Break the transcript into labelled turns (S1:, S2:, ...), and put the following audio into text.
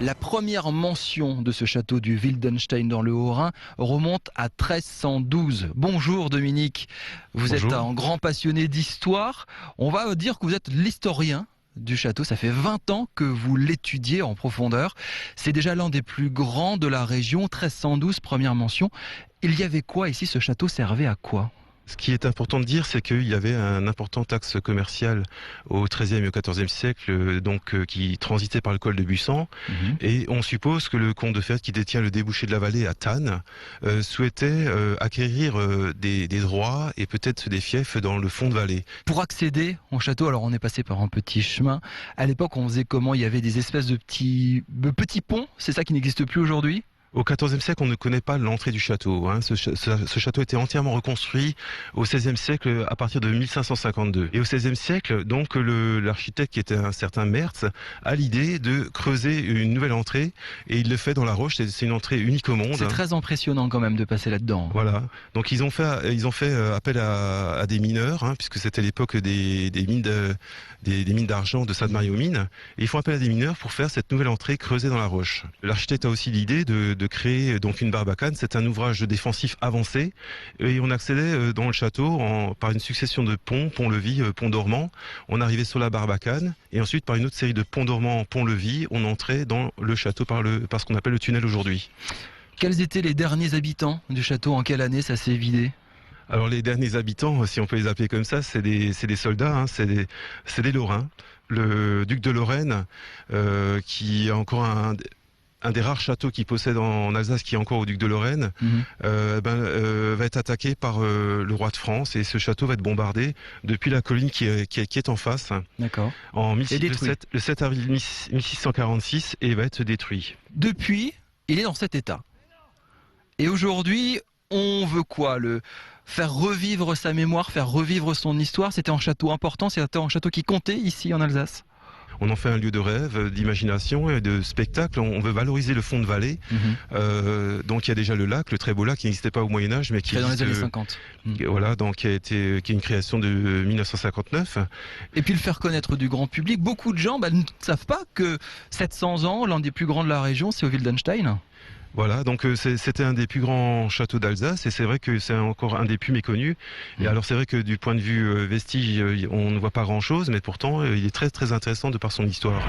S1: La première mention de ce château du Wildenstein dans le Haut-Rhin remonte à 1312. Bonjour Dominique, vous êtes
S2: Bonjour.
S1: un grand passionné d'histoire. On va dire que vous êtes l'historien du château. Ça fait 20 ans que vous l'étudiez en profondeur. C'est déjà l'un des plus grands de la région. 1312, première mention. Il y avait quoi ici? Ce château servait à quoi?
S2: Ce qui est important de dire, c'est qu'il y avait un important axe commercial au XIIIe et au XIVe siècle, qui transitait par le col de Busan. Et on suppose que le comte de Ferrette, qui détient le débouché de la vallée à Thann, souhaitait acquérir des droits et peut-être des fiefs dans le fond de vallée.
S1: Pour accéder au château, alors on est passé par un petit chemin. À l'époque, on faisait comment? Il y avait des espèces de petits ponts, c'est ça qui n'existe plus aujourd'hui?
S2: Au XIVe siècle, on ne connaît pas l'entrée du château. Ce château était entièrement reconstruit au XVIe siècle à partir de 1552. Et au XVIe siècle, donc, l'architecte, qui était un certain Mertz, a l'idée de creuser une nouvelle entrée, et il le fait dans la roche. C'est une entrée unique au monde.
S1: C'est très impressionnant quand même de passer là-dedans.
S2: Voilà. Donc ils ont fait appel à des mineurs, puisque c'était l'époque des mines d'argent de Sainte-Marie-aux-Mines. Et ils font appel à des mineurs pour faire cette nouvelle entrée creusée dans la roche. L'architecte a aussi l'idée de créer donc une barbacane. C'est un ouvrage défensif avancé, et on accédait dans le château par une succession de ponts, pont-levis, pont dormant. On arrivait sur la barbacane, et ensuite par une autre série de ponts dormants, pont-levis, on entrait dans le château par ce qu'on appelle le tunnel aujourd'hui.
S1: Quels étaient les derniers habitants du château? En quelle année ça s'est vidé?
S2: Alors les derniers habitants, si on peut les appeler comme ça, c'est des soldats, c'est des Lorrains. Le duc de Lorraine, qui est encore un des rares châteaux qu'il possède en Alsace, qui est encore au duc de Lorraine, va être attaqué par le roi de France, et ce château va être bombardé depuis la colline qui est en face.
S1: D'accord.
S2: Le 7 avril 1646, et va être détruit.
S1: Depuis, il est dans cet état. Et aujourd'hui, on veut quoi? Faire revivre sa mémoire, faire revivre son histoire. C'était un château important, c'était un château qui comptait ici en Alsace.
S2: On en fait un lieu de rêve, d'imagination et de spectacle. On veut valoriser le fond de vallée. Donc il y a déjà le lac, le très beau lac, qui n'existait pas au Moyen-Âge, mais qui
S1: Créé dans les
S2: existe,
S1: années 50.
S2: Voilà, donc qui est une création de 1959.
S1: Et puis le faire connaître du grand public. Beaucoup de gens ne savent pas que 700 ans, l'un des plus grands de la région, c'est au Wildenstein.
S2: Voilà, donc c'était un des plus grands châteaux d'Alsace, et c'est vrai que c'est encore un des plus méconnus. Et alors c'est vrai que du point de vue vestige, on ne voit pas grand-chose, mais pourtant il est très très intéressant de par son histoire.